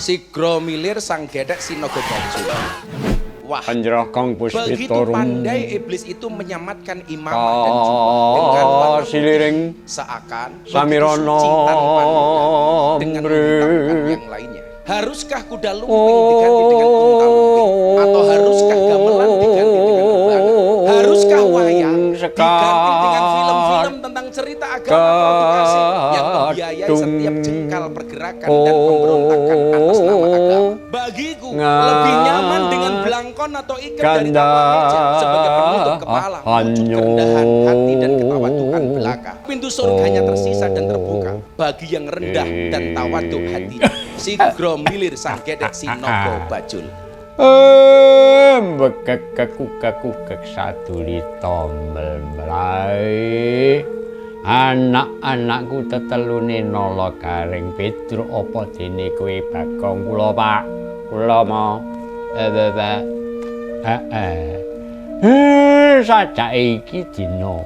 Sigra milir sang gedek sinaga bajul. Wah, Panjrah kang begitu puspita pandai iblis itu menyamatkan imamah dan jubah dengan warna siliring seakan Samirana begitu suci tanpa noda dengan menghitamkan yang lainnya. Haruskah kuda lumping diganti dengan unta lumping? Atau haruskah gamelan diganti dengan rebana? Haruskah wayang diganti dengan film-film tentang cerita agama produkasi yang membiayai setiap jengkal pergerakan dan pemberontakan atas nama agama? Bagiku lebih nyaman dengan belangkon atau ikat dari tapak meja sebagai penutup kepala, wujud kerendahan hati dan ketawaduan belaka. Pintu surganya tersisa dan terbuka bagi yang rendah dan tawaduk hati. Sigra milir sang gedek sinaga bajul. Bekek saduli tombel mlae. Anak-anakku tetelune nala garing Pedro apa dene kowe Bagong kula Pak. Kula mau sajake iki dina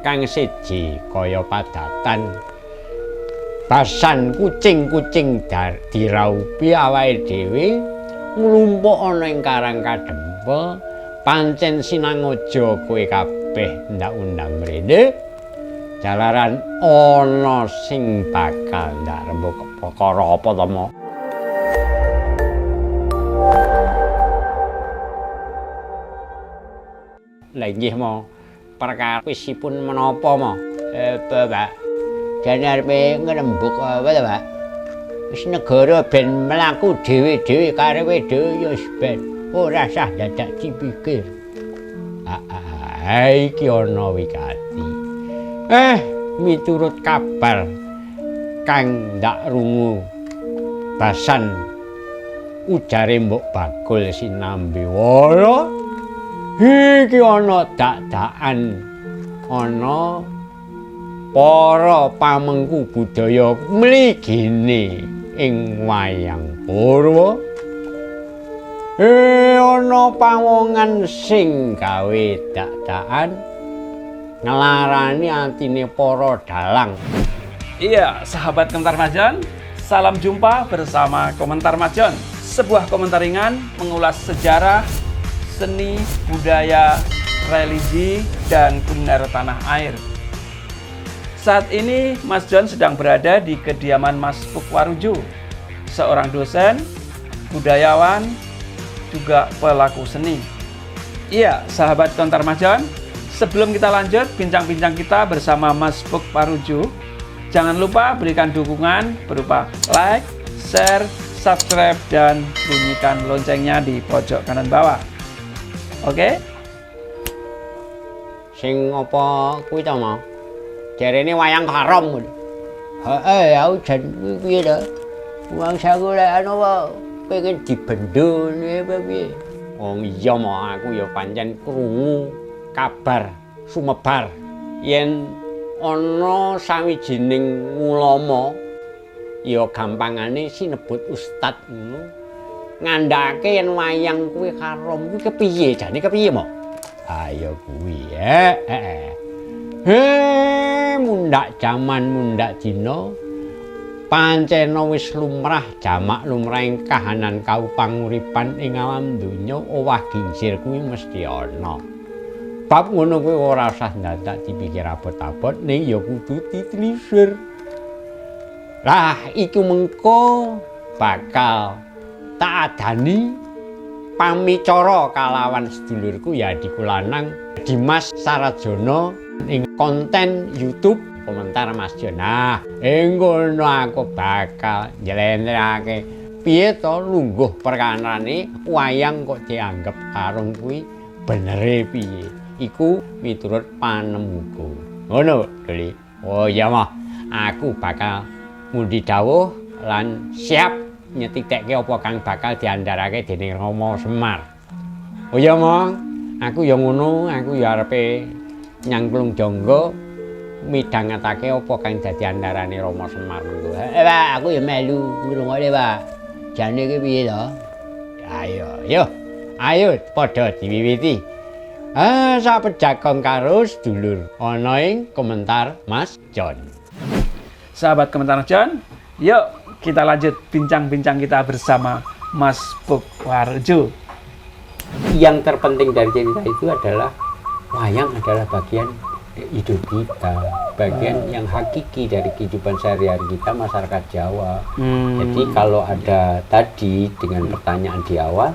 kang siji kaya padatan. Basan kucing-kucing diraupi awake dhewe nglumpuk ana ing karang kadempel pancen sinangaja kowe kabeh ndak undang mrene jalaran ana sing bakal ndak rembug perkara apa to mo. Lah nggih mo perkara wisipun menapa mo Pak jane arepe ngrembug apa to Pak. Wis negara ben mlaku dhewe-dhewe karepe dhewe ya wis ben ora sah dadak dipikir. Iki ana wigati. Miturut kabar kang ndak rungu basan ujare Mbok Bagul sinambi wala iki ana dak-dakan ana para pamengku budaya mligine ing wayang Purwa. Ana pawongan sing gawe dak-dakan ngelarani atine para dalang. Iya, sahabat Komentar Majon, salam jumpa bersama Komentar Majon. Sebuah komentar ringan mengulas sejarah, seni, budaya, religi, dan kuliner tanah air. Saat ini Mas John sedang berada di kediaman Mas Pukwaruju, seorang dosen, budayawan, juga pelaku seni. Iya, sahabat Komentar Mas John, sebelum kita lanjut bincang-bincang kita bersama Mas Pukwaruju, jangan lupa berikan dukungan berupa like, share, subscribe, dan bunyikan loncengnya di pojok kanan bawah. Oke? Sing apa kuwi to mau? Jarene wayang haram. Heeh, aku jan kuwi piye to? Wong saku lek anu wae pengen dibendul apa piye? Wong iya mau aku ya pancen krungu kabar sumebar yen ana sawijining ulama ya gampangane sinebut ustad ngono ngandhake yen wayang kuwi haram kuwi kepiye jane kepiye mo? Ayo kuwi mundak jaman mundak dina pancena wis lumrah jamak lumrahing kahanan kaupanguripan ing alam donya owah gingsir kuwi mesti ana. Bab ngono kuwi ora usah ndadak dipikir abot-abot ning ya kudu ditelisir. Lah iku mengko bakal tak adani pamicara kalawan sedulurku ya Adiku lanang Dimas Sarajana ing konten YouTube Komentar Mas Jon. Nah, ngono aku bakal njlentrehake piye to lungguh perkarane wayang kok dianggep karung kuwi benere piye. Iku miturut panemuku. Ngono, Doli. Oh iya mah, aku bakal ngundi dawuh lan siap nyetitekke apa kang bakal diandharake dening Rama Semar. Oh iya mah, aku ya ngono, aku ya arepe nyangklung jangga midhangetake apa kang dadi andharane Rama Semar mengko. Pak, aku ya melu ngrungokne, Pak. Jane iki piye to? Ayo padha diwiwiti. Sapejagong karo sedulur ana ing Komentar Mas Jon. Sahabat Komentar Mas Jon, yuk kita lanjut bincang-bincang kita bersama Mas Pukwarjo. Yang terpenting dari cerita itu adalah wayang adalah bagian hidup kita, bagian yang hakiki dari kehidupan sehari-hari kita masyarakat Jawa. Jadi kalau ada tadi dengan pertanyaan di awal,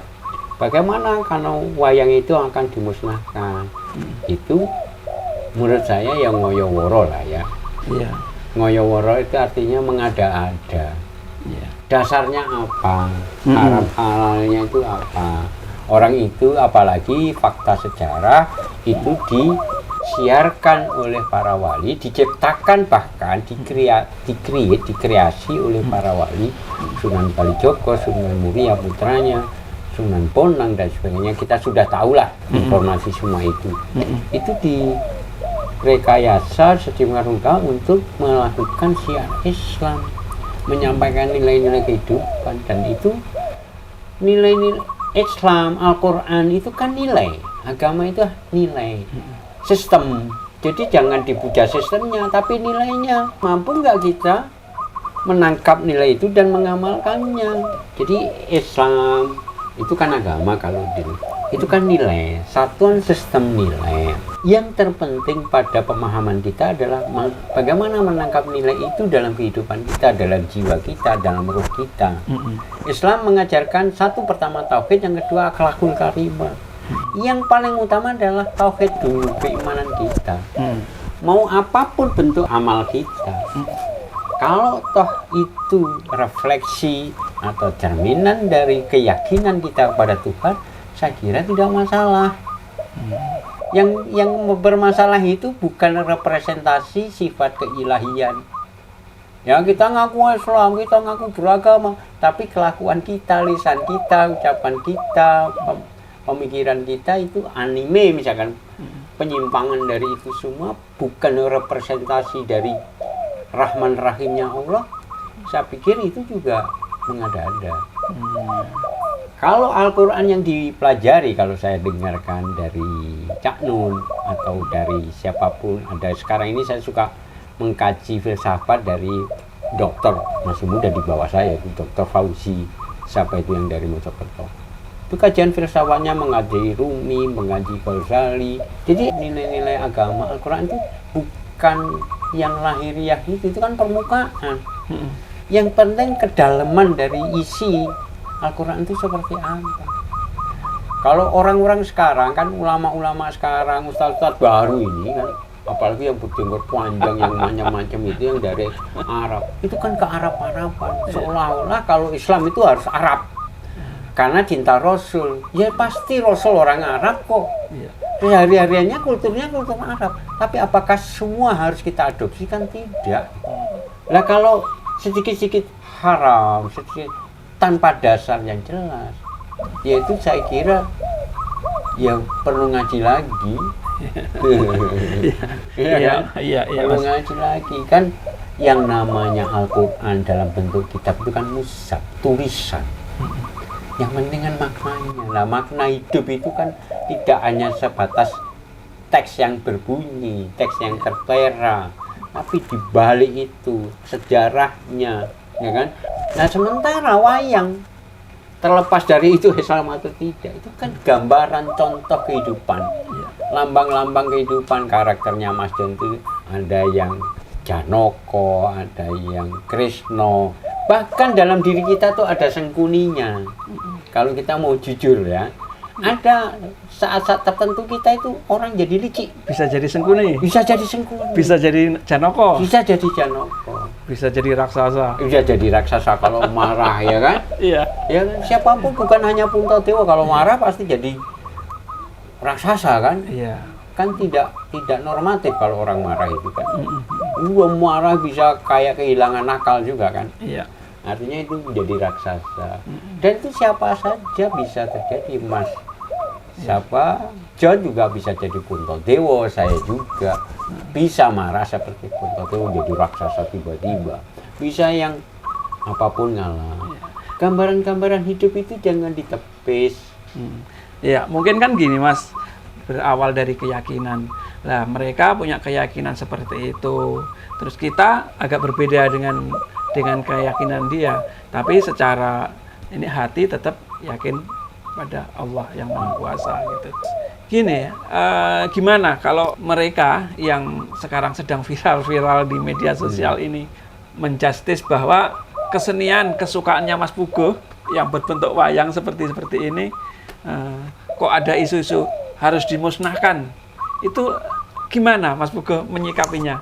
bagaimana kalau wayang itu akan dimusnahkan? Itu menurut saya yang ngoyo-woro lah ya. Iya. Ngoyo-woro itu artinya mengada-ada. Iya. Dasarnya apa? Haram halalnya itu apa? Orang itu apalagi fakta sejarah itu disiarkan oleh para wali, diciptakan bahkan dikreasi oleh para wali, Sunan Kalijogo, Sunan Muria putranya, Sunan Bonang dan sebagainya. Kita sudah tahulah informasi semua itu. Itu direkayasa sedemikian rupa untuk melakukan syiar Islam, menyampaikan nilai-nilai kehidupan, dan itu nilai-nilai Islam, Al-Quran itu kan nilai, agama itu nilai, sistem. Jadi jangan dipuja sistemnya, tapi nilainya. Mampu nggak kita menangkap nilai itu dan mengamalkannya? Jadi Islam itu kan agama, kalau itu kan nilai, satuan sistem nilai. Yang terpenting pada pemahaman kita adalah bagaimana menangkap nilai itu dalam kehidupan kita, dalam jiwa kita, dalam ruh kita. Islam mengajarkan satu, pertama tauhid, yang kedua akhlakul karimah. Yang paling utama adalah tauhid dulu, keimanan kita. Mau apapun bentuk amal kita, kalau toh itu refleksi atau cerminan dari keyakinan kita kepada Tuhan, saya kira tidak masalah. Yang bermasalah itu bukan representasi sifat keilahian. Ya, kita ngaku Islam, kita ngaku beragama, tapi kelakuan kita, lisan kita, ucapan kita, pemikiran kita itu anime misalkan. Penyimpangan dari itu semua bukan representasi dari Rahman Rahimnya Allah. Saya pikir itu juga mengada-ada. Kalau Al-Quran yang dipelajari, kalau saya dengarkan dari Cak Nun atau dari siapapun, ada sekarang ini saya suka mengkaji filsafat dari dokter masih muda di bawah saya, itu Dr. Fauzi, siapa itu yang dari Mojokerto. Itu kajian filsafatnya mengaji Rumi, mengaji Ghazali. Jadi nilai-nilai agama Al-Quran itu bukan yang lahiriah itu kan permukaan. Yang penting kedalaman dari isi Al-Quran itu seperti apa. Kalau orang-orang sekarang kan, ulama-ulama sekarang, ustaz-ustaz baru ini kan, apalagi yang berjenggot panjang, yang macam-macam itu yang dari Arab, itu kan ke Arab-Araban, seolah-olah kalau Islam itu harus Arab karena cinta Rasul. Ya pasti Rasul orang Arab kok. Hari-hariannya kulturnya kultur Arab, tapi apakah semua harus kita adopsi? Kan tidak. Lah kalau sedikit-sedikit haram, sedikit tanpa dasar yang jelas, yaitu saya kira ya perlu ngaji lagi. Perlu ngaji lagi kan. Yang namanya Al-Quran dalam bentuk kitab itu kan mushaf, tulisan. Yang penting kan maknanya. Nah, makna hidup itu kan tidak hanya sebatas teks yang berbunyi, teks yang tertera, tapi di balik itu sejarahnya, ya kan? Nah, sementara wayang, terlepas dari itu Islam atau tidak, itu kan gambaran contoh kehidupan, lambang-lambang kehidupan. Karakternya Mas Jon itu ada yang Janoko, ada yang Krisno, bahkan dalam diri kita tuh ada sengkuninya. Kalau kita mau jujur ya, ada saat-saat tertentu kita itu orang jadi licik. Bisa jadi sengkuni. Bisa jadi sengkuni. Bisa jadi Janoko. Bisa jadi Janoko. Bisa jadi raksasa. Bisa jadi raksasa kalau marah, ya kan? Iya. Ya kan? Siapapun, bukan hanya Puntadewa, kalau marah pasti jadi raksasa kan? Iya. Kan tidak normatif kalau orang marah itu kan. Marah bisa kayak kehilangan akal juga kan? Iya. Artinya itu menjadi raksasa. Dan itu siapa saja bisa terjadi, Mas. Siapa? Jon juga bisa jadi Puntadewa, saya juga bisa marah seperti Puntadewa, jadi raksasa tiba-tiba. Bisa yang apapun ngalah. Gambaran-gambaran hidup itu jangan ditepis. Ya, mungkin kan gini, Mas. Berawal dari keyakinan. Nah, mereka punya keyakinan seperti itu. Terus kita agak berbeda dengan dengan keyakinan dia, tapi secara ini hati tetap yakin pada Allah yang Maha Kuasa gitu. Gini, gimana kalau mereka yang sekarang sedang viral-viral di media sosial ini menjustis bahwa kesenian kesukaannya Mas Puguh yang berbentuk wayang seperti ini kok ada isu-isu harus dimusnahkan, itu gimana Mas Puguh menyikapinya?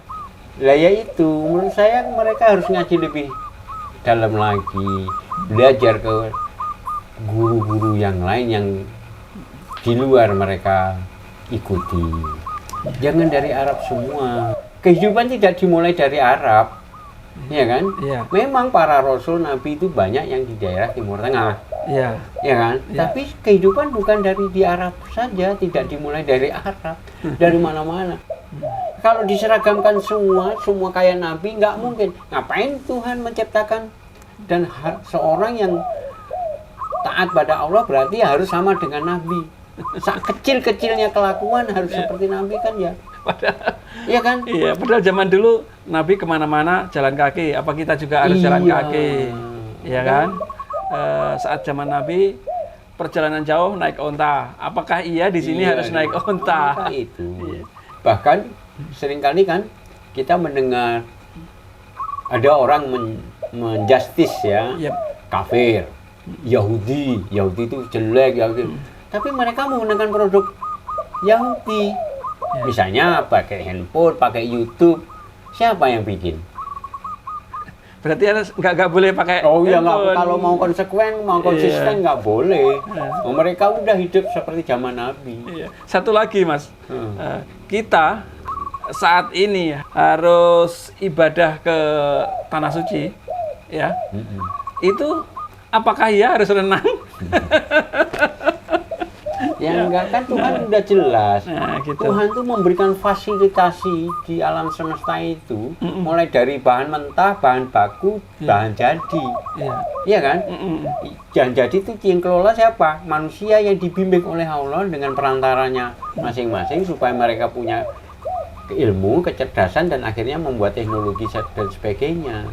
Lah ya itu, menurut saya mereka harus ngaji lebih dalam lagi, belajar ke guru-guru yang lain yang di luar mereka ikuti. Jangan dari Arab semua. Kehidupan tidak dimulai dari Arab, ya kan? Iya. Memang para rasul Nabi itu banyak yang di daerah Timur Tengah, Iya. ya kan? Iya. Tapi kehidupan bukan dari di Arab saja, tidak dimulai dari Arab, dari mana-mana. Kalau diseragamkan semua kayak Nabi, nggak mungkin. Ngapain Tuhan menciptakan? Dan seorang yang taat pada Allah berarti harus sama dengan Nabi. Kecil-kecilnya kelakuan harus seperti Nabi kan ya? Iya kan? Iya, padahal zaman dulu Nabi kemana-mana jalan kaki. Apa kita juga harus jalan kaki? Iya kan? Saat zaman Nabi perjalanan jauh naik onta. Apakah iya di sini harus naik onta? Itu. Bahkan seringkali kan kita mendengar ada orang menjustis ya, Yep. kafir, Yahudi itu jelek, Yahudi. Tapi mereka menggunakan produk Yahudi. Misalnya pakai handphone, pakai YouTube. Siapa yang bikin? Berarti harus nggak boleh pakai. Oh iya, handphone. kalau mau konsekuen, mau konsisten nggak boleh. Mereka udah hidup seperti zaman Nabi. Iya. Satu lagi Mas, kita saat ini harus ibadah ke Tanah Suci, ya. Itu apakah ya harus renang? Yang enggak kan Tuhan udah jelas. Nah, gitu. Tuhan tuh memberikan fasilitasi di alam semesta itu, mulai dari bahan mentah, bahan baku, bahan jadi. Iya. Iya kan? Yang jadi itu yang kelola siapa? Manusia yang dibimbing oleh Allah dengan perantaranya masing-masing supaya mereka punya ilmu, kecerdasan, dan akhirnya membuat teknologi dan sebagainya.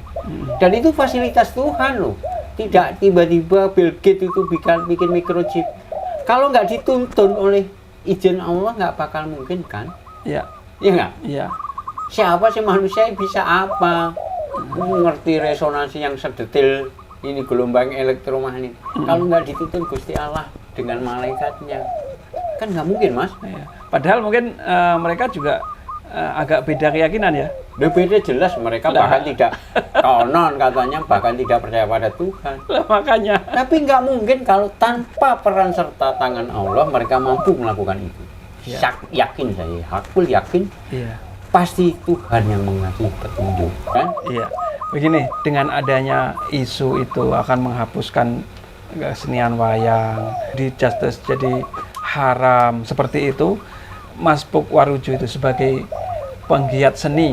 Dan itu fasilitas Tuhan loh. Tidak tiba-tiba Bill Gates itu bikin microchip. Kalau nggak dituntun oleh izin Allah nggak bakal mungkin kan? Iya. Iya nggak? Iya. Siapa sih manusia yang bisa apa? Ngerti resonansi yang sedetail ini gelombang elektromagnet. Kalau nggak dituntun Gusti Allah dengan malaikatnya, kan nggak mungkin Mas. Iya. Padahal mungkin mereka juga agak beda keyakinan ya. Beda jelas mereka bahkan tidak konon katanya bahkan tidak percaya pada Tuhan. Lah, makanya. Tapi nggak mungkin kalau tanpa peran serta tangan Allah mereka mampu melakukan itu. Ya. Yakin saya, aku yakin. Iya. Pasti Tuhan yang mengasih petunjuk, kan? Iya. Begini, dengan adanya isu itu akan menghapuskan kesenian wayang, di-justice jadi haram seperti itu, Mas Puk Warujo itu sebagai penggiat seni,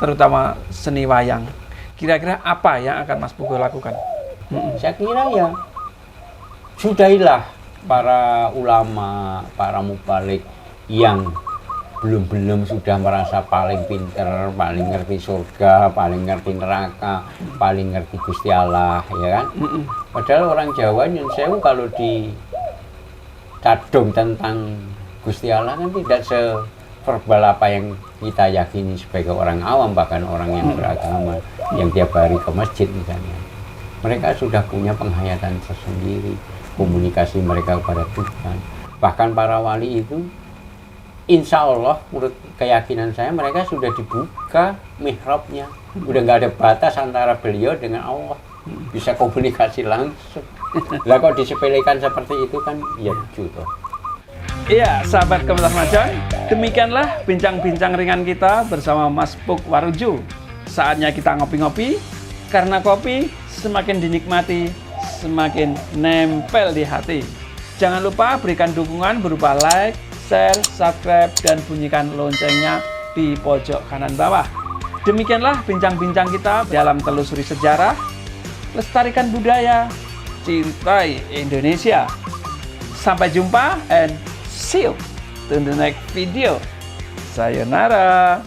terutama seni wayang, kira-kira apa yang akan Mas Puguh lakukan? Saya kira ya sudahilah para ulama, para mubalik yang belum sudah merasa paling pinter, paling ngerti surga, paling ngerti neraka, paling ngerti Gusti Allah, ya kan? Padahal orang Jawa nyun sewu kalau dicadung tentang Gusti Allah kan tidak severbal apa yang kita yakini sebagai orang awam, bahkan orang yang beragama, yang tiap hari ke masjid misalnya. Mereka sudah punya penghayatan tersendiri, komunikasi mereka kepada Tuhan. Bahkan para wali itu, insya Allah, menurut keyakinan saya, mereka sudah dibuka mihrabnya. Udah nggak ada batas antara beliau dengan Allah. Bisa komunikasi langsung. Lah kok disepelekan seperti itu kan, ya lucu toh. Iya, sahabat Komentar Majon, demikianlah bincang-bincang ringan kita bersama Mas Puk Warujo. Saatnya kita ngopi-ngopi, karena kopi semakin dinikmati, semakin nempel di hati. Jangan lupa berikan dukungan berupa like, share, subscribe, dan bunyikan loncengnya di pojok kanan bawah. Demikianlah bincang-bincang kita dalam telusuri sejarah, lestarikan budaya, cintai Indonesia. Sampai jumpa and see you in the next video. Sayonara.